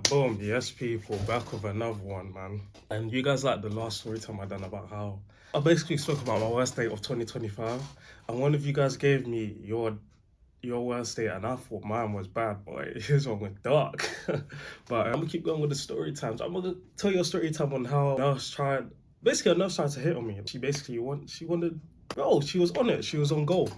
Boom, yes, people, back with another one, man. And you guys like the last story time I done about how I basically spoke about my worst date of 2025, and one of you guys gave me your worst date, and I thought mine was bad, boy. His one went dark. But I'm gonna keep going with the story times. I'm gonna tell you a story time on how a nurse tried to hit on me. She wanted, bro. She was on it. She was on goal.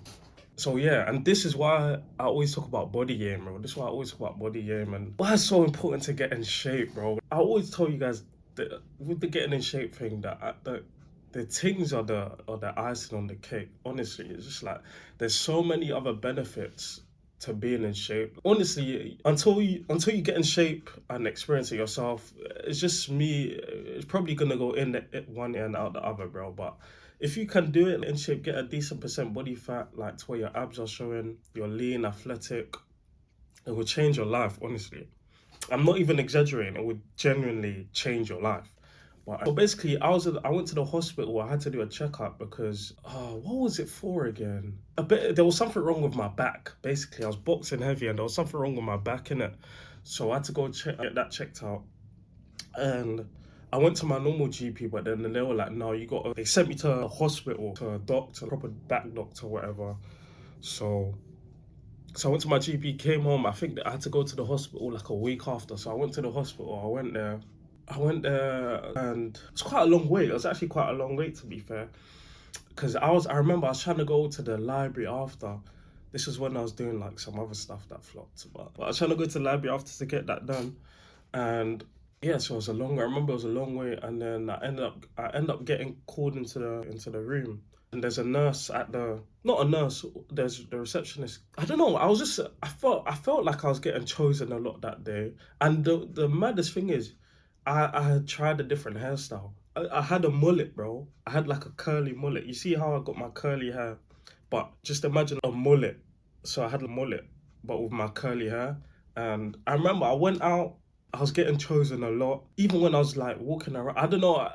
So yeah, and this is why I always talk about body game, bro. This is why I always talk about body game and why it's so important to get in shape, bro. I always tell you guys that with the getting in shape thing, the things are the icing on the cake. Honestly, it's just like there's so many other benefits to being in shape. Honestly, until you get in shape and experience it yourself, it's just me. It's probably gonna go in one ear and out the other, bro. But if you can do it in shape, get a decent percent body fat, like to where your abs are showing, you're lean, athletic, it will change your life. Honestly, I'm not even exaggerating. It would genuinely change your life. But so basically, I went to the hospital. I had to do a checkup because what was it for again? There was something wrong with my back. Basically, I was boxing heavy, and there was something wrong with my back in it. So I had to go get that checked out. And I went to my normal GP, but then they were like, no, you got. They sent me to a hospital, to a doctor, proper back doctor, whatever. So I went to my GP, came home. I think that I had to go to the hospital like a week after. So I went to the hospital. I went there, and it's quite a long wait. It was actually quite a long wait, to be fair, because I remember I was trying to go to the library after. This was when I was doing like some other stuff that flopped, but I was trying to go to the library after to get that done, and yeah, so it was a long. I remember it was a long wait, and then I ended up getting called into the room. And there's a nurse at the not a nurse. There's the receptionist. I don't know. I felt like I was getting chosen a lot that day. And the maddest thing is, I had tried a different hairstyle. I had a mullet, bro. I had like a curly mullet. You see how I got my curly hair, but just imagine a mullet. So I had a mullet, but with my curly hair. And I remember I went out. I was getting chosen a lot. Even when I was like walking around, I don't know.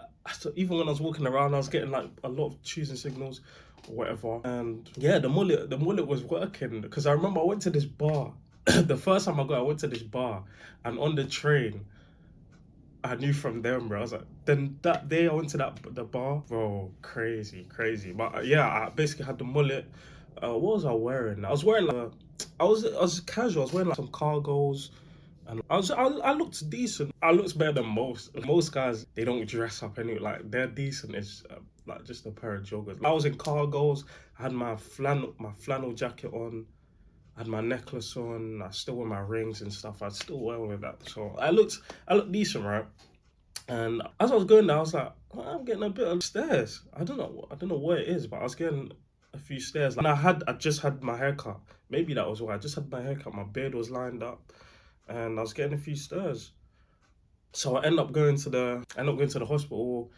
Even when I was walking around, I was getting like a lot of choosing signals, or whatever. And yeah, the mullet was working because I remember I went to this bar. The first time I went to this bar, and on the train, I knew from them, bro. I was like, then that day I went to the bar, bro. Crazy, crazy. But yeah, I basically had the mullet. What was I wearing? I was wearing like I was casual. I was wearing like some cargos, and I looked decent. I looked better than most. Most guys, they don't dress up anyway. Like they're decent. It's like just a pair of joggers. I was in cargos. I had my flannel jacket on. I had my necklace on. I still wear my rings and stuff. I still wear all of that. So I looked decent, right? And as I was going there, I was like, "Oh, I'm getting a bit of stairs. I don't know what it is, but I was getting a few stairs. And I just had my haircut. Maybe that was why. I just had my haircut. My beard was lined up, and I was getting a few stairs. So I end up going to the hospital.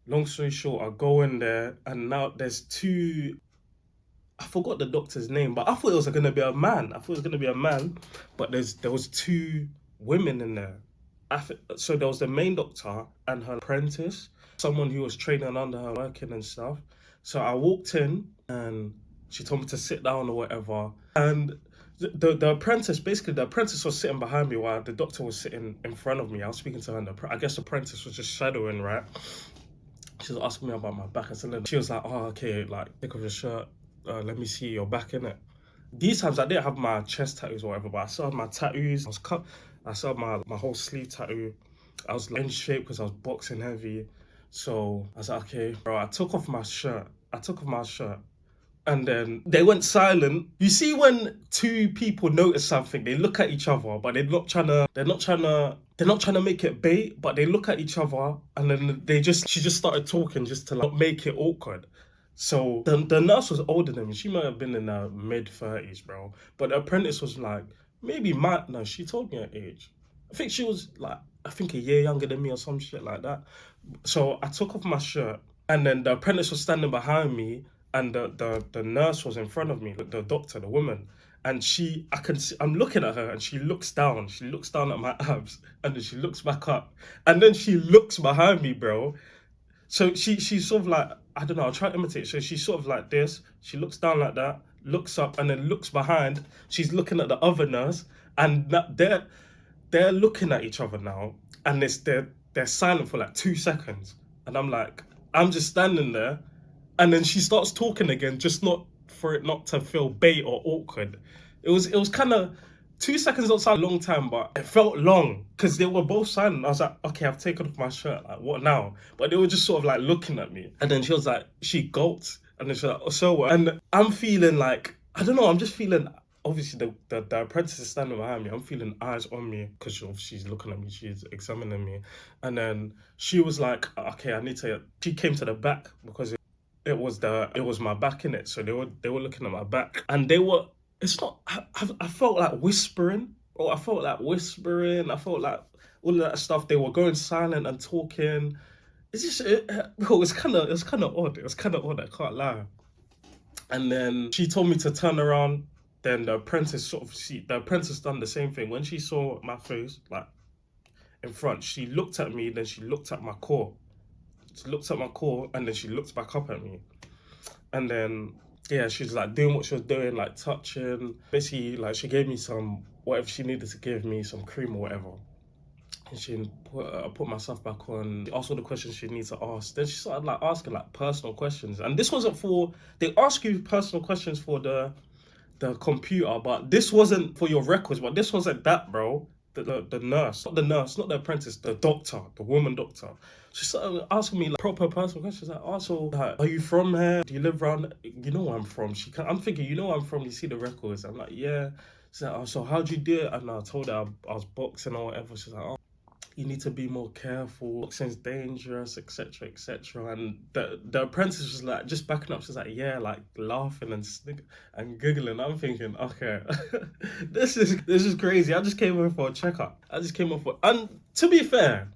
Long story short, I go in there, and now there's two. I forgot the doctor's name, but I thought it was gonna be a man. I thought it was gonna be a man, but there was two women in there. So there was the main doctor and her apprentice, someone who was training under her, working and stuff. So I walked in, and she told me to sit down or whatever. And the apprentice, basically the apprentice was sitting behind me while the doctor was sitting in front of me. I was speaking to her, and I guess the apprentice was just shadowing, right? She was asking me about my back, and so she was like, "Oh, okay, like take off your shirt. Let me see your back in it." These times I didn't have my chest tattoos or whatever, but I still had my tattoos. I was cut. I still had my whole sleeve tattoo. I was like, in shape because I was boxing heavy. So I was like, okay, bro. I took off my shirt. And then they went silent. You see when two people notice something, they look at each other, but they're not trying to make it bait, but they look at each other, and then she just started talking just to like not make it awkward. So the nurse was older than me. She might have been in her mid 30s, bro. But the apprentice was like maybe my no. She told me her age. I think she was like a year younger than me or some shit like that. So I took off my shirt, and then the apprentice was standing behind me, and the nurse was in front of me, the doctor, the woman. And I'm looking at her, and she looks down at my abs, and then she looks back up, and then she looks behind me, bro. So she's sort of like, I don't know, I'll try to imitate. So she's sort of like this. She looks down like that, looks up, and then looks behind. She's looking at the other nurse, and that there. they're looking at each other now, and they're silent for like 2 seconds, and I'm just standing there, and then she starts talking again, just not for it not to feel bait or awkward. It was kind of 2 seconds don't sound a long time, but it felt long because they were both silent. I was like, okay, I've taken off my shirt. Like, what now? But they were just sort of like looking at me, and then she was like, she gulped, and then she's like, oh, so what? And I'm feeling like, I don't know. I'm just feeling. Obviously, the apprentice is standing behind me. I'm feeling eyes on me because she's looking at me. She's examining me, and then she was like, okay, I need to. She came to the back because it was my back in it, so they were looking at my back, and they were. It's not. I felt like whispering, or I felt like whispering. I felt like all of that stuff. They were going silent and talking. It's just, bro. It's kind of odd. It was kind of odd. I can't lie. And then she told me to turn around. Then the apprentice done the same thing. When she saw my face, like in front, she looked at me. Then she looked at my core. She looked at my core, and then she looked back up at me. And then yeah, she's like doing what she was doing, like touching. Basically, like she gave me some whatever she needed to give me, some cream or whatever. And I put myself back on. She asked all the questions she needs to ask. Then she started like asking like personal questions. And this wasn't for they ask you personal questions for the computer, but this wasn't for your records. But this wasn't that, bro. The nurse, not the nurse, not the apprentice, the doctor, the woman doctor. She started asking me like proper personal questions. Like, also, like, are you from here? Do you live around? You know where I'm from. I'm thinking, you know where I'm from. You see the records. I'm like, yeah. She's like, oh, so how'd you do it? And I told her I was boxing or whatever. She's like, oh, you need to be more careful. Boxing's dangerous, etc., etc. And the apprentice was like just backing up. She's like, yeah, like laughing and giggling. I'm thinking, okay, this is crazy. I just came over for a checkup. And to be fair,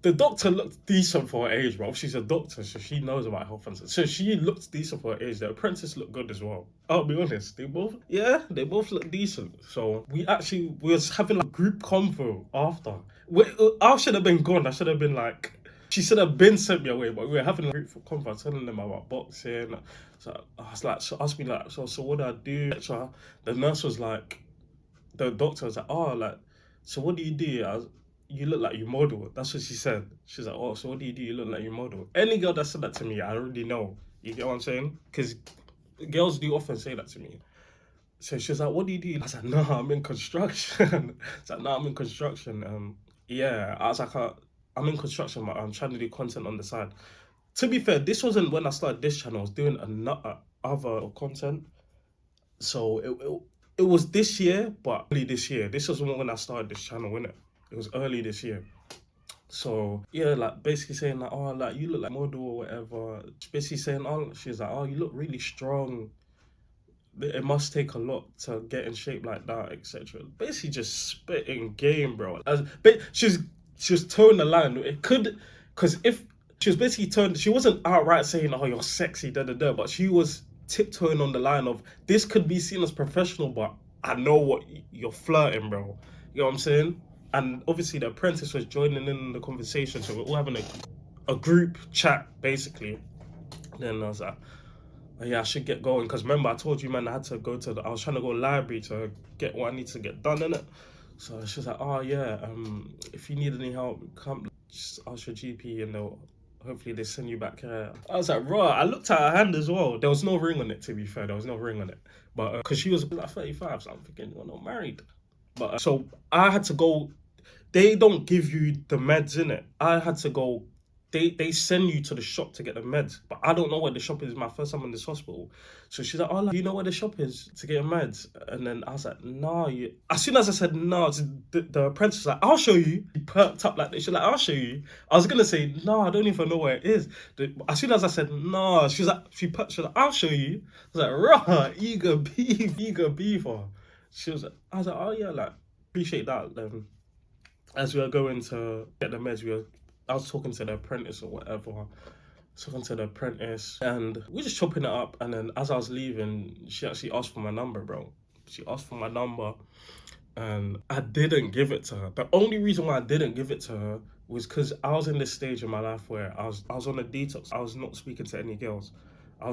the doctor looked decent for her age, bro. She's a doctor, so she knows about health and so she looked decent for her age. The apprentice looked good as well. I'll be honest. They both look decent. So we was having like group convo after. I should have been gone. I should have been like, she should have been sent me away. But we were having a group convo, telling them about boxing. So I was like, so asked me like, so what do I do? So the nurse was like, the doctor was like, oh, like, so what do you do? You look like you model. That's what she said. She's like, oh, so what do you do? You look like you model. Any girl that said that to me, I already know. You get what I'm saying? Because girls do often say that to me. So she's like, what do you do? I was like, no, I'm in construction. It's like, no, I'm in construction. Yeah, I was like, I'm in construction, but I'm trying to do content on the side. To be fair, this wasn't when I started this channel. I was doing another other content. So it was this year, but early this year. This was when I started this channel, innit? It was early this year. So yeah, like basically saying like, oh, like you look like model or whatever. Basically saying, oh, she's like, oh, you look really strong. It must take a lot to get in shape like that, etc. Basically just spitting game, bro. But she was towing the line. It could, because if she was basically turned, she wasn't outright saying, oh, you're sexy, da da da, but she was tiptoeing on the line of this could be seen as professional, but I know what you're flirting, bro. You know what I'm saying? And obviously the apprentice was joining in the conversation, so we're all having a group chat basically. Then I was like, oh, yeah, I should get going because remember I told you, man, I had to go to I was trying to go to the library to get what I need to get done in it. So she was like, oh yeah, if you need any help, come just ask your GP and they'll hopefully they send you back here. I was like, raw. I looked at her hand as well. There was no ring on it, to be fair. There was no ring on it, but because she was like 35, so I'm thinking you're not married. But so I had to go. They don't give you the meds in it. I had to go. They send you to the shop to get the meds, but I don't know where the shop is. My first time in this hospital, so she's like, "Oh, like, you know where the shop is to get your meds?" And then I was like, "No." As soon as I said no, the apprentice was like, "I'll show you." He perked up like this. She's like, "I'll show you." I was gonna say, "No, I don't even know where it is." As soon as I said no, she's like, she's like, "I'll show you." I was like, "Raw, eager beaver." I was like, "Oh yeah, like appreciate that." As we were going to get the meds, I was talking to the apprentice or whatever, talking to the apprentice, and we were just chopping it up. And then as I was leaving, she actually asked for my number, bro. She asked for my number, and I didn't give it to her. The only reason why I didn't give it to her was because I was in this stage in my life where I was on a detox. I was not speaking to any girls. I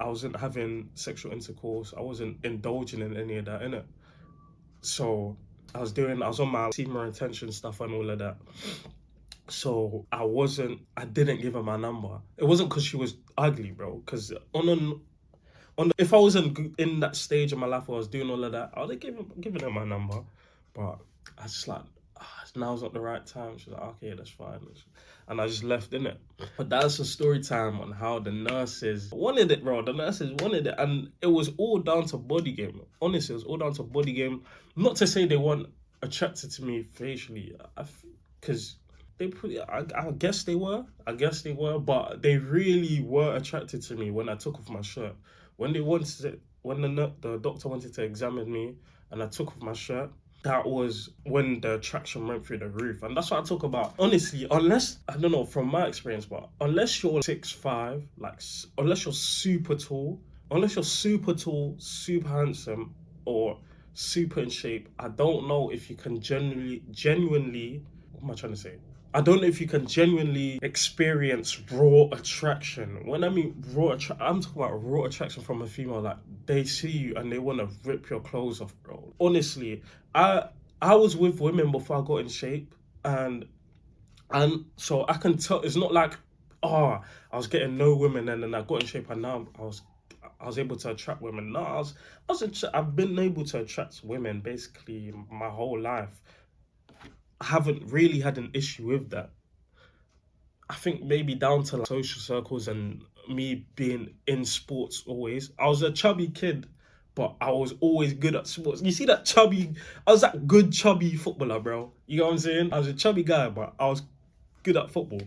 wasn't having sexual intercourse. I wasn't indulging in any of that, innit? So I was on my semen retention stuff and all of that. So I didn't give her my number. It wasn't because she was ugly, bro. Because if I wasn't in that stage of my life where I was doing all of that, I would have given her my number. But I just like, now's not the right time. She's like, okay, that's fine. And I just left in it. But that's a story time on how the nurses wanted it, bro. The nurses wanted it. And it was all down to body game. Honestly, it was all down to body game. Not to say they weren't attracted to me facially. Because I guess they were. But they really were attracted to me when I took off my shirt. When the doctor wanted to examine me and I took off my shirt, that was when the attraction went through the roof. And that's what I talk about. Honestly, unless, I don't know, from my experience, but unless you're 6'5", unless you're super tall, super handsome, or super in shape, I don't know if you can genuinely, what am I trying to say? I don't know if you can genuinely experience raw attraction. When I mean I'm talking about raw attraction from a female. Like, they see you and they want to rip your clothes off, bro. Honestly, I I was with women before I got in shape, and so I can tell. It's not like, oh, I was getting no women and then I got in shape and now I was able to attract women. No, I've been able to attract women basically my whole life. I haven't really had an issue with that. I think maybe down to like social circles and me being in sports always. I was a chubby kid, but I was always good at sports. You see that chubby, I was that good chubby footballer, bro. You know what I'm saying? I was a chubby guy, but I was good at football.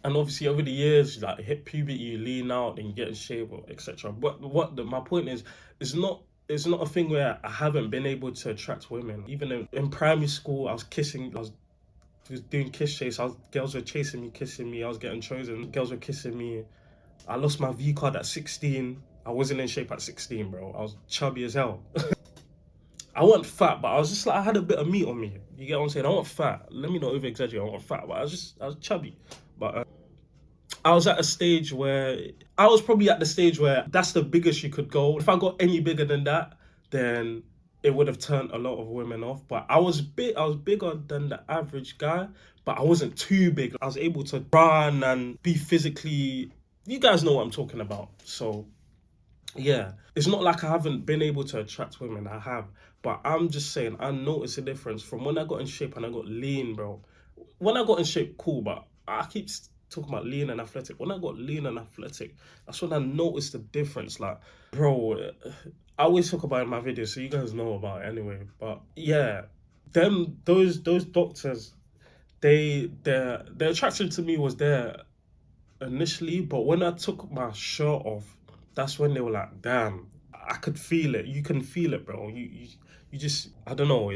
And obviously over the years, like, hit puberty, you lean out and you get in shape, etc. But my point is, it's not a thing where I haven't been able to attract women. Even in primary school, I was doing kiss chase. Girls were chasing me, kissing me. I was getting chosen. Girls were kissing me. I lost my V card at 16. I wasn't in shape at 16, bro. I was chubby as hell. I wasn't fat, but I was just like, I had a bit of meat on me. You get what I'm saying? I wasn't fat. Let me not over exaggerate. I wasn't fat, but I was chubby. But I was at a stage where I was probably at the stage where that's the biggest you could go. If I got any bigger than that, then it would have turned a lot of women off. But I was bigger than the average guy, but I wasn't too big. I was able to run and be physically. You guys know what I'm talking about. So yeah, it's not like I haven't been able to attract women. I have, but I'm just saying I noticed a difference from when I got in shape and I got lean, bro. When I got in shape, cool, but I keep talking about lean and athletic. When I got lean and athletic, that's when I noticed the difference. Like, bro, I always talk about it in my videos, so you guys know about it anyway. But yeah, those doctors, their attraction to me was there initially, but when I took my shirt off, that's when they were like, damn, I could feel it. You can feel it, bro. You just, I don't know.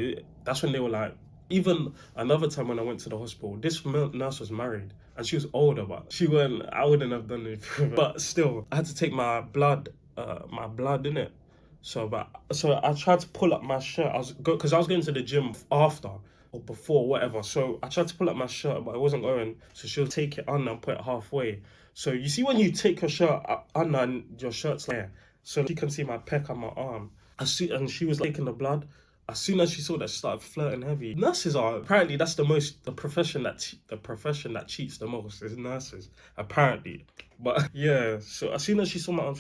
That's when they were like, even another time when I went to the hospital, this nurse was married and she was older, but I wouldn't have done it. But still, I had to take my blood in it. So I tried to pull up my shirt. Because I was going to the gym after or before, whatever. So I tried to pull up my shirt, but it wasn't going. So she'll take it under and put it halfway. So you see when you take your shirt under and your shirt's there, so she can see my peck on my arm. And she was taking the blood. As soon as she saw that, she started flirting heavy. Nurses are apparently that's the profession that cheats the most is nurses, apparently. But yeah, so as soon as she saw my arm,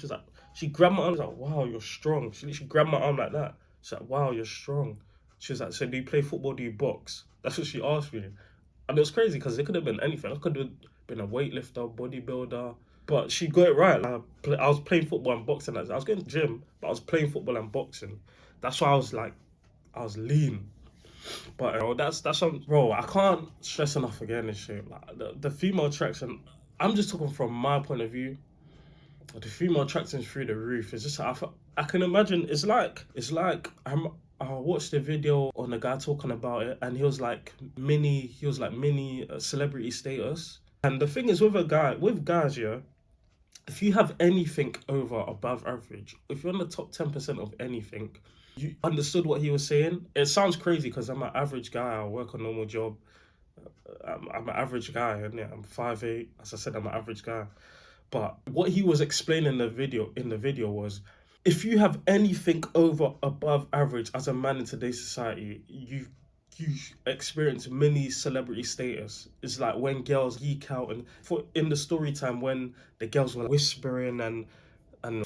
she grabbed my arm. She was like, "Wow, you're strong." She literally grabbed my arm like that. She's like, "Wow, you're strong." She was like, "So do you play football? Do you box?" That's what she asked me, and it was crazy because it could have been anything. I could have been a weightlifter, bodybuilder. But she got it right. Like, I was playing football and boxing. I was going to the gym, but I was playing football and boxing. That's why I was lean. But that's some, bro. I can't stress enough again this shit. Like, the female attraction. I'm just talking from my point of view. The female attraction is through the roof. It's just I can imagine. I watched a video on a guy talking about it, and he was like mini celebrity status. And the thing is with guys, yeah, if you have anything over above average, if you're in the top 10% of anything, you understood what he was saying. It sounds crazy because I'm an average guy. I work a normal job. I'm an average guy, and yeah, I'm 5'8". As I said, I'm an average guy. But what he was explaining in the video was if you have anything over above average as a man in today's society, you experience mini celebrity status. It's like when girls geek out, and for in the story time when the girls were whispering and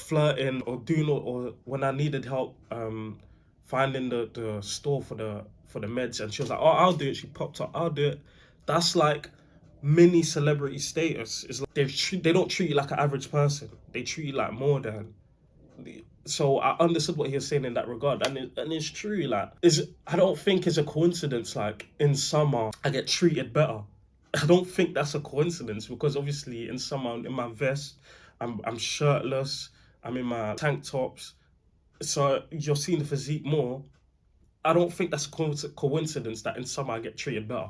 flirting or doing, or when I needed help finding the store for the meds, and she was like, "Oh, I'll do it." She popped up, "I'll do it." That's like mini celebrity status. It's like they don't treat you like an average person. They treat you like more than. So I understood what he was saying in that regard, and it's true. Like, is I don't think it's a coincidence. Like in summer, I get treated better. I don't think that's a coincidence, because obviously in summer I'm in my vest, I'm shirtless, I'm in my tank tops, so you're seeing the physique more. I don't think that's a coincidence that in summer I get treated better.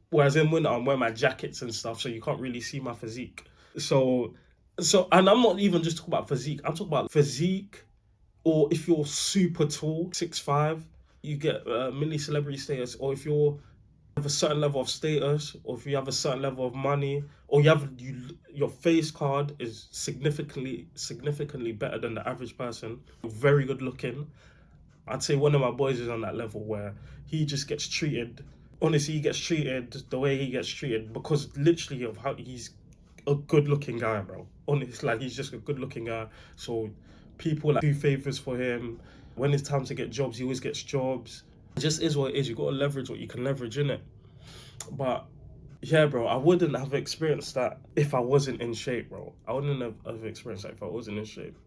Whereas in winter I'm wearing my jackets and stuff, so you can't really see my physique. So, and I'm not even just talking about physique. I'm talking about physique, or if you're super tall, 6'5", you get mini celebrity status. Or if you have a certain level of status, or if you have a certain level of money, or your face card is significantly better than the average person. Very good looking. I'd say one of my boys is on that level where he just gets treated. Honestly, he gets treated the way he gets treated because literally of how he's a good looking guy, bro. Honestly, like he's just a good looking guy. So people like do favors for him. When it's time to get jobs, he always gets jobs. It just is what it is. You gotta leverage what you can leverage, in it. But yeah, bro, I wouldn't have experienced that if I wasn't in shape, bro. I wouldn't have experienced that if I wasn't in shape.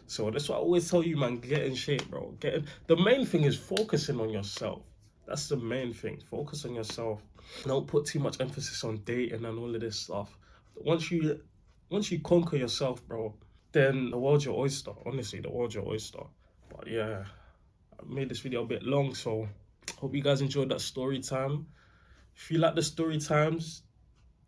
So that's what I always tell you, man. Get in shape, bro. The main thing is focusing on yourself. That's the main thing. Focus on yourself. Don't put too much emphasis on dating and all of this stuff. Once you once you conquer yourself, bro, then the world's your oyster. Honestly, the world's your oyster. But yeah, I made this video a bit long, so hope you guys enjoyed that story time. If you like the story times,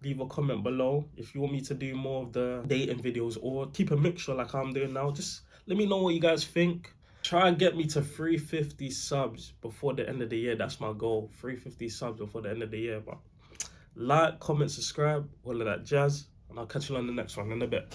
leave a comment below. If you want me to do more of the dating videos or keep a mixture like I'm doing now, just let me know what you guys think. Try and get me to 350 subs before the end of the year. That's my goal. 350 subs before the end of the year. But like, comment, subscribe, all of that jazz. And I'll catch you on the next one in a bit.